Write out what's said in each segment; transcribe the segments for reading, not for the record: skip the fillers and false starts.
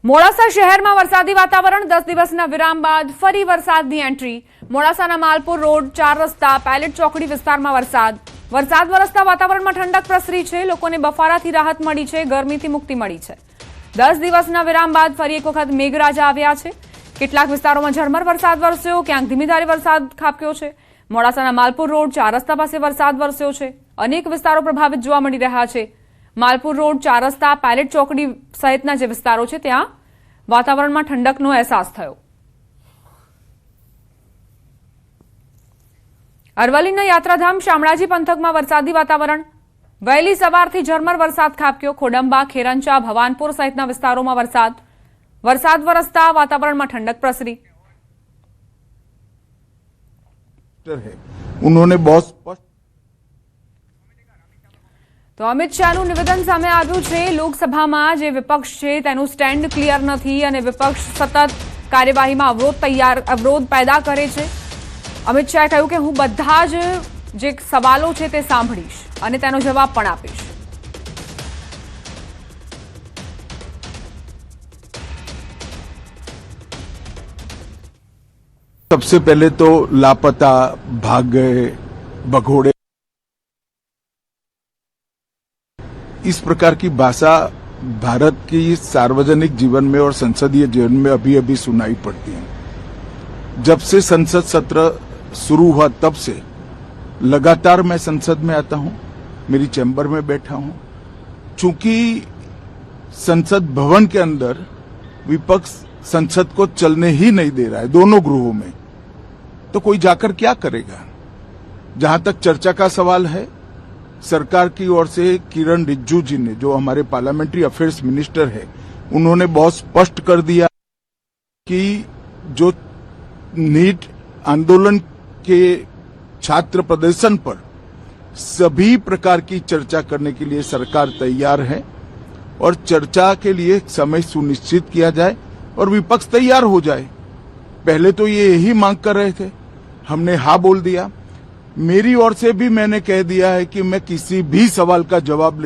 મોડાસા શહેરમાં વરસાદી વાતાવરણ 10 દિવસના વિરામ બાદ ફરી વરસાદની એન્ટ્રી। મોડાસાના માલપુર રોડ, 4 રસ્તા, પેલેટ ચોકડી વિસ્તારમાં વરસાદ વરસતા વાતાવરણમાં ઠંડક પ્રસરી છે। લોકોને બફારાથી રાહત મળી છે, ગરમીથી મુક્તિ મળી છે। 10 દિવસના વિરામ બાદ ફરી એક વખત મેઘરાજા આવ્યા છે। કેટલાક વિસ્તારોમાં ઝરમર વરસાદ વરસ્યો, ક્યાંક ધીમી ધારે વરસાદ ખાબક્યો છે। મોડાસાના માલપુર રોડ, 4 રસ્તા પાસે વરસાદ વરસ્યો છે। અનેક વિસ્તારો પ્રભાવિત જોવા મળી રહ્યા છે। માલપુર રોડ, 4 રસ્તા, પેલેટ ચોકડી સહિતના જે વિસ્તારો છે ત્યાં વાતાવરણમાં ઠંડકનો અહેસાસ થયો। અરવલ્લીના યાત્રાધામ શામળાજી પંથકમાં વરસાદી વાતાવરણ। વહેલી સવારથી ઝરમર વરસાદ ખાબક્યો। ખોડંબા, ખેરંચા, ભવાનપુર સહિતના વિસ્તારોમાં વરસાદ વરસતા વાતાવરણમાં ઠંડક પ્રસરી। उन्होंने बहुत स्पष्ट તો અમિત શાહનું નિવેદન સામે આવ્યું છે। લોકસભામાં જે વિપક્ષ છે તેનું સ્ટેન્ડ ક્લિયર નથી અને વિપક્ષ સતત કાર્યવાહીમાં અવરોધ પેદા કરે છે। અમિત શાહે કહ્યું કે હું બધા જ જે સવાલો છે તે સાંભળીશ અને તેનો જવાબ પણ આપીશ। सबसे पहले तो लापता, भाग गए, भगोड़े, इस प्रकार की भाषा भारत की सार्वजनिक जीवन में और संसदीय जीवन में अभी अभी सुनाई पड़ती है। जब से संसद सत्र शुरू हुआ तब से लगातार मैं संसद में आता हूं, मेरी चैम्बर में बैठा हूं। चूंकि संसद भवन के अंदर विपक्ष संसद को चलने ही नहीं दे रहा है, दोनों गृहों में, तो कोई जाकर क्या करेगा। जहां तक चर्चा का सवाल है, सरकार की ओर से किरण रिजिजू जी ने, जो हमारे पार्लियामेंट्री अफेयर्स मिनिस्टर है, उन्होंने बहुत स्पष्ट कर दिया कि जो नीट आंदोलन के छात्र प्रदर्शन पर सभी प्रकार की चर्चा करने के लिए सरकार तैयार है और चर्चा के लिए समय सुनिश्चित किया जाए और विपक्ष तैयार हो जाए। पहले तो ये यही मांग कर रहे थे, हमने हाँ बोल दिया। मेरी ओर से भी मैंने कह दिया है कि मैं किसी भी सवाल का जवाब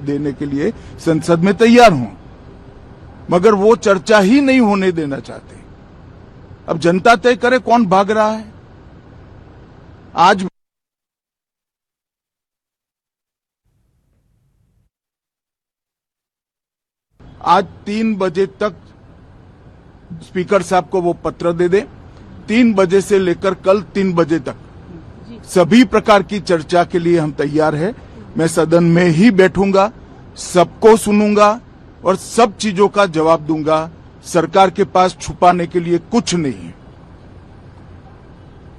देने के लिए संसद में तैयार हूं, मगर वो चर्चा ही नहीं होने देना चाहते। अब जनता तय करे कौन भाग रहा है। आज 3 बजे तक स्पीकर साहब को वो पत्र दे दे। 3 बजे से लेकर कल 3 बजे तक सभी प्रकार की चर्चा के लिए हम तैयार हैं। मैं सदन में ही बैठूंगा, सबको सुनूंगा और सब चीजों का जवाब दूंगा। सरकार के पास छुपाने के लिए कुछ नहीं है।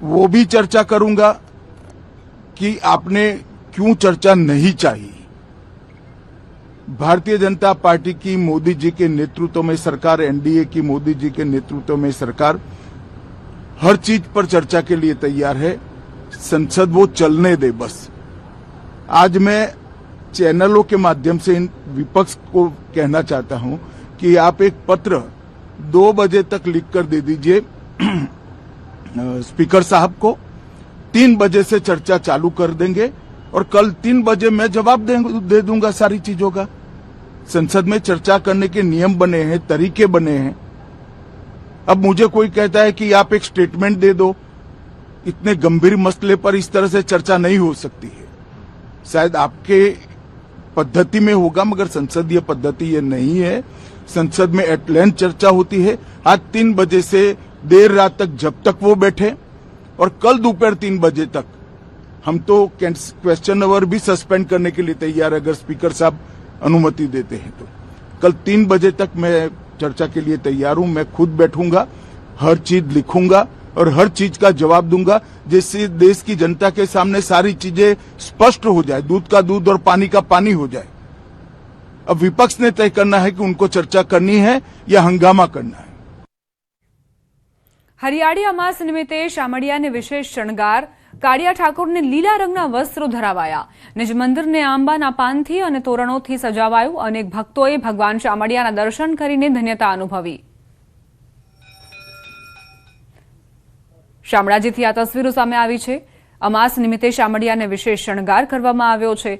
वो भी चर्चा करूंगा कि आपने क्यों चर्चा नहीं चाहिए। भारतीय जनता पार्टी की मोदी जी के नेतृत्व में सरकार, एनडीए की मोदी जी के नेतृत्व में सरकार हर चीज पर चर्चा के लिए तैयार है। संसद वो चलने दे बस। आज मैं चैनलों के माध्यम से इन विपक्ष को कहना चाहता हूं कि आप एक पत्र 2 बजे तक लिखकर दे दीजिए स्पीकर साहब को। 3 बजे से चर्चा चालू कर देंगे और कल 3 बजे मैं जवाब दे दूंगा सारी चीजों का। संसद में चर्चा करने के नियम बने हैं, तरीके बने हैं। अब मुझे कोई कहता है कि आप एक स्टेटमेंट दे दो। इतने गंभीर मसले पर इस तरह से चर्चा नहीं हो सकती है। शायद आपके पद्धति में होगा, मगर संसदीय पद्धति ये नहीं है। संसद में एट लेंथ चर्चा होती है। आज 3 बजे से देर रात तक, जब तक वो बैठे, और कल दोपहर 3 बजे तक हम तो क्वेश्चन आवर भी सस्पेंड करने के लिए तैयार है, अगर स्पीकर साहब अनुमति देते हैं तो। कल 3 बजे तक मैं चर्चा के लिए तैयार हूं। मैं खुद बैठूंगा, हर चीज लिखूंगा और हर चीज का जवाब दूंगा, जिससे देश की जनता के सामने सारी चीजें स्पष्ट हो जाए, दूध का दूध और पानी का पानी हो जाए। अब विपक्ष ने तय करना है कि उनको चर्चा करनी है या हंगामा करना है। હરિયાળી અમાસ નિમિત્તે શામળિયાને વિશેષ શણગાર। કાળિયા ઠાકોરને લીલા રંગના વસ્ત્રો ધરાવાયા। નિજ મંદિરને આંબાના પાનથી અને તોરણોથી સજાવાયું। અનેક ભક્તોએ ભગવાન શામળિયાના દર્શન કરીને ધન્યતા અનુભવી। શામળાજીથી આ તસવીરો સામે આવી છે। અમાસ નિમિત્તે શામળિયાને વિશેષ શણગાર કરવામાં આવ્યો છે।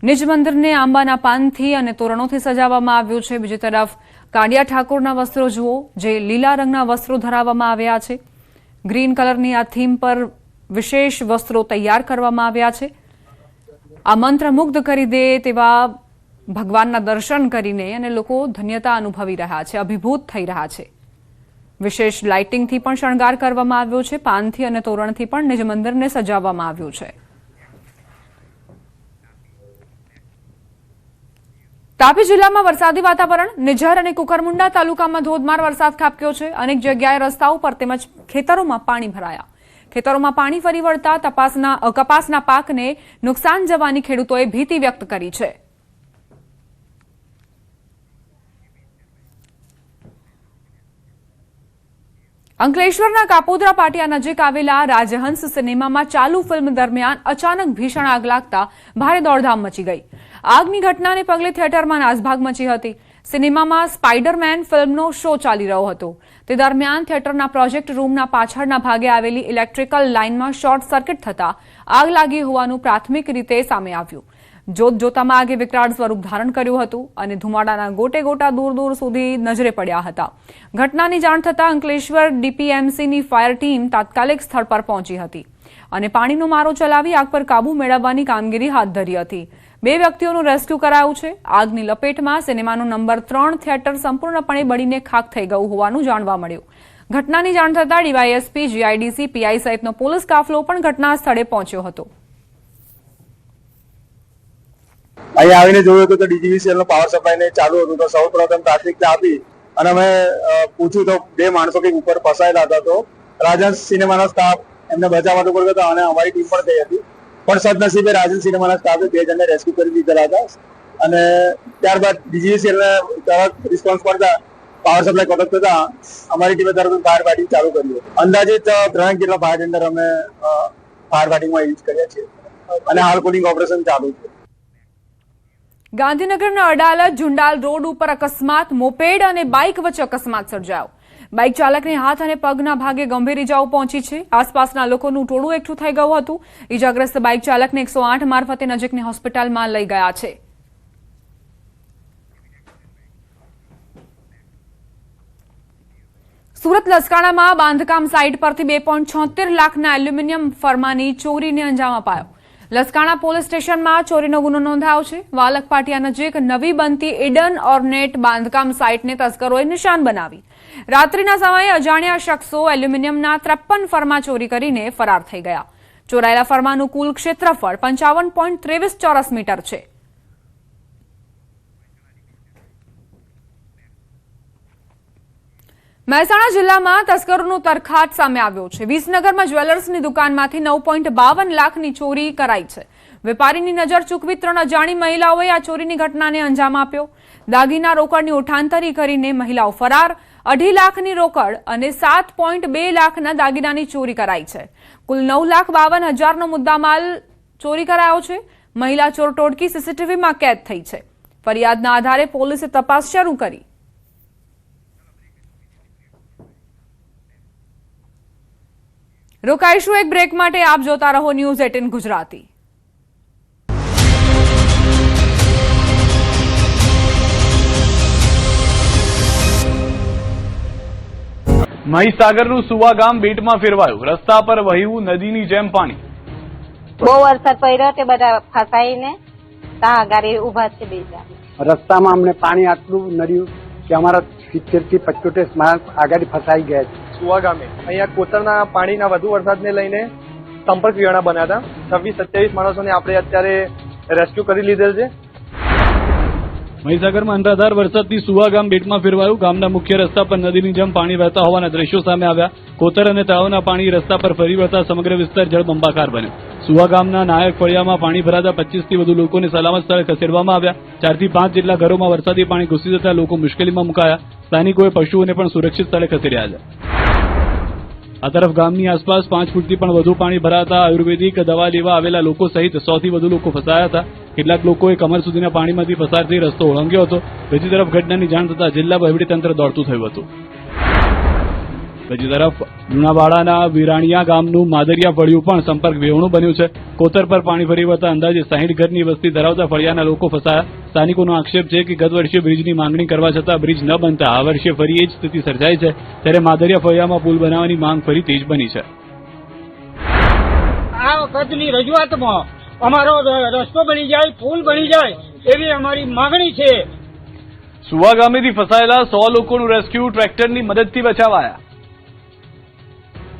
નિજ મંદિરને આંબાના પાનથી અને તોરણોથી સજાવવામાં આવ્યું છે। બીજી તરફ કાંડિયા ઠાકોરના વસ્ત્રો જુઓ, જે લીલા રંગના વસ્ત્રો ધરાવવામાં આવ્યા છે. ગ્રીન કલરની આ થીમ પર વિશેષ વસ્ત્રો તૈયાર કરવામાં આવ્યા છે. આ મંત્રમુગ્ધ કરી દે તેવા ભગવાનના દર્શન કરીને અને લોકો ધન્યતા અનુભવી રહ્યા છે, અભિભૂત થઈ રહ્યા છે. વિશેષ લાઇટિંગથી પણ શણગાર કરવામાં આવ્યો છે. પાનથી અને તોરણથી પણ નિજ મંદિરને સજાવવામાં આવ્યું છે. તાપી જિલ્લામાં વરસાદી વાતાવરણ. નિઝર અને કુકરમુંડા તાલુકામાં ધોધમાર વરસાદ ખાબક્યો છે. અનેક જગ્યાએ રસ્તાઓ પર તેમજ ખેતરોમાં પાણી ભરાયા. ખેતરોમાં પાણી ફરી વળતા કપાસના પાકને નુકસાન જવાની ખેડૂતોએ ભીતિ વ્યક્ત કરી છે. અંકલેશ્વરના કાપોદ્રા પાટિયા નજીક આવેલા રાજહંસ સિનેમામાં ચાલુ ફિલ્મ દરમિયાન અચાનક ભીષણ આગ લાગતા ભારે દોડધામ મચી ગઈ. આગની ઘટનાને પગલે થિયેટરમાં નાસભાગ મચી હતી. સિનેમામાં સ્પાઇડરમેન ફિલ્મનો શો ચાલી રહ્યો હતો. તે દરમિયાન થિયેટરના પ્રોજેક્ટ રૂમના પાછળના ભાગે આવેલી ઇલેક્ટ્રિકલ લાઇનમાં શોર્ટ સર્કિટ થતા આગ લાગી હોવાનું પ્રાથમિક રીતે સામે આવ્યું. જોતજોતામાં આગે વિકરાળ સ્વરૂપ ધારણ કર્યું હતું અને ધુમાડાના ગોટે ગોટા દૂર દૂર સુધી નજરે પડ્યા હતા. ઘટનાની જાણ થતાં અંકલેશ્વર ડીપીએમસીની ફાયર ટીમ તાત્કાલિક સ્થળ પર પહોંચી હતી અને પાણીનો મારો ચલાવી આગ પર કાબુ મેળવવાની કામગીરી હાથ ધરી હતી. 2 વ્યક્તિઓનું રેસ્ક્યુ કરાયું છે. આગની લપેટમાં સિનેમાનો નંબર 3 થિયેટર સંપૂર્ણપણે બળીને ખાખ થઈ ગયું હોવાનું જાણવા મળ્યું. ઘટનાની જાણ થતાં ડીવાયએસપી, જીઆઈડીસી, પીઆઈ સહિતનો પોલીસ કાફલો પણ ઘટના સ્થળે પહોંચ્યો હતો. અહીંયા આવીને જોયું હતું તો ડીજીવીસીએલનો પાવર સપ્લાયને ચાલુ હતું તો સૌ પ્રથમ પ્રાથમિકતા આપી અને અમે પૂછ્યું તો 2 માણસો કંઈક ઉપર ફસાયેલા હતા. તો રાજહંસ સિનેમાના સ્ટાફ એમને બચાવવા તો પડ્યો હતો અને અમારી ટીમ પણ ગઈ હતી. પણ સદનસીબે રાજહંસ સિનેમાના સ્ટાફે 2 જણને રેસ્ક્યુ કરી દીધેલા હતા અને ત્યારબાદ ડીજીવીસીએલને તરત રિસ્પોન્સ મળતા પાવર સપ્લાય કટ થતા અમારી ટીમે તરત ફાયર ફાઇટિંગ ચાલુ કરી. અંદાજિત 3 જેટલા ફાયર ટેન્ડર અમે ફાયર ફાઇટિંગમાં યુઝ કર્યા છીએ અને હાલ કોલિંગ ઓપરેશન ચાલુ છે. ગાંધીનગરના અડાલજ ઝુંડાલ રોડ ઉપર અકસ્માત. મોપેડ અને બાઇક વચ્ચે અકસ્માત સર્જાયો. બાઇક ચાલકને હાથ અને પગના ભાગે ગંભીર ઇજાઓ પહોંચી છે. આસપાસના લોકોનું ટોળું એકઠું થઈ ગયું હતું. ઇજાગ્રસ્ત બાઇક ચાલકને 108 મારફતે નજીકની હોસ્પિટલમાં લઈ ગયા છે. સુરત લસકાણામાં બાંધકામ સાઇટ પરથી 2.76 લાખના એલ્યુમિનિયમ ફરમાની ચોરીને અંજામ અપાયો. લસકાણા પોલીસ સ્ટેશનમાં ચોરીનો ગુનો નોંધાયો છે. વાલક પાટિયા નજીક નવી બનતી ઇડન ઓર્નેટ બાંધકામ સાઇટને તસ્કરોએ નિશાન બનાવી. રાત્રિના સમયે અજાણ્યા શખ્સો એલ્યુમિનિયમના 53 ફરમા ચોરી કરીને ફરાર થઈ ગયા. ચોરાયેલા ફરમાનું કુલ ક્ષેત્રફળ 55.23 ચોરસ મીટર છે. મહેસાણા જિલ્લામાં તસ્કરોનો તરખાટ સામે આવ્યો છે. વિસનગરમાં જ્વેલર્સની દુકાનમાંથી 9.52 લાખની ચોરી કરાઈ છે. વેપારીની નજર ચૂકવી 3 અજાણી મહિલાઓએ આ ચોરીની ઘટનાને અંજામ આપ્યો. દાગીના રોકડની ઉઠાંતરી કરીને મહિલાઓ ફરાર. 2.5 લાખની રોકડ અને 7.2 લાખના દાગીનાની ચોરી કરાઈ છે. કુલ 9,52,000નો મુદ્દામાલ ચોરી કરાયો છે. મહિલા ચોર ટોળકી સીસીટીવીમાં કેદ થઈ છે. ફરિયાદના આધારે પોલીસે તપાસ શરૂ કરી. રોકાઈશું એક બ્રેક માટે. આપ જોતા રહો ન્યૂઝ 18 ગુજરાતી. મહીસાગરનું સુવા ગામ બેટમાં ફેરવાયું. રસ્તા પર વહ્યું નદીની જેમ પાણી. બહુ વરસાદ પડ્યો તે બધા ફસાઈને ત્યાં ગાડી ઉભા છે. બીજા રસ્તામાં અમને પાણી આટલું નડ્યું કે અમારા 70 થી 75 માણસ આગળ ફસાઈ ગયા છે. સુવા ગામે અહીંયા કોતરના પાણીના વધુ વરસાદને લઈને સંપર્ક વિહોણા બન્યા હતા. 26-27 માણસોને આપણે અત્યારે રેસ્ક્યુ કરી લીધેલ છે. મહીસાગરમાં અનરાધાર વરસાદથી સુવા ગામ બેટમાં ફેરવાયું. ગામના મુખ્ય રસ્તા પર નદીની જેમ પાણી વહેતા હોવાના દ્રશ્યો સામે આવ્યા. કોતર અને તળાવના પાણી રસ્તા પર ફરી વળતા સમગ્ર વિસ્તાર જળબંબાકાર બન્યો. સુવા ગામના નાયક ફળિયામાં પાણી ભરાતા 25 થી વધુ લોકોને સલામત સ્થળે ખસેડવામાં આવ્યા. 4 થી 5 જેટલા ઘરોમાં વરસાદી પાણી ઘૂસી જતા લોકો મુશ્કેલીમાં મુકાયા. સ્થાનિકોએ પશુઓને પણ સુરક્ષિત સ્થળે ખસેડ્યા છે. આ તરફ ગામની આસપાસ 5 ફૂટથી પણ વધુ પાણી ભરાતા આયુર્વેદિક દવા લેવા આવેલા લોકો સહિત 100 થી વધુ લોકો ફસાયા હતા. કેટલાક લોકોએ કમર સુધીના પાણીમાંથી પસાર થઈ રસ્તો ઓળંગ્યો હતો. બીજી તરફ ઘટનાની જાણ થતાં જિલ્લા વહીવટીતંત્ર દોડતું થયું હતું. બીજી તરફ લુણાવાડાના વિરાણીયા ગામનું માદરિયા ફળિયું પણ સંપર્ક વિહોણું બન્યું છે. કોતર પર પાણી ફરી વળતા અંદાજે 60 ઘરની વસ્તી ધરાવતા ફળિયાના લોકો ફસાયા. સ્થાનિકોનો આક્ષેપ છે કે ગત વર્ષે બ્રિજની માંગણી કરવા છતાં બ્રિજ ન બનતા આ વર્ષે ફરી એ જ સ્થિતિ સર્જાઈ છે. ત્યારે માદરિયા ફળિયામાં પુલ બનાવવાની માંગ ફરી તેજ બની છે. આ વખતની રજૂઆતમાં અમારો રસ્તો બની જાય, પુલ બની જાય એવી અમારી માંગણી છે. સુવા ગામેથી ફસાયેલા 100 લોકોનું રેસ્ક્યુ ટ્રેક્ટરની મદદથી બચાવાયા.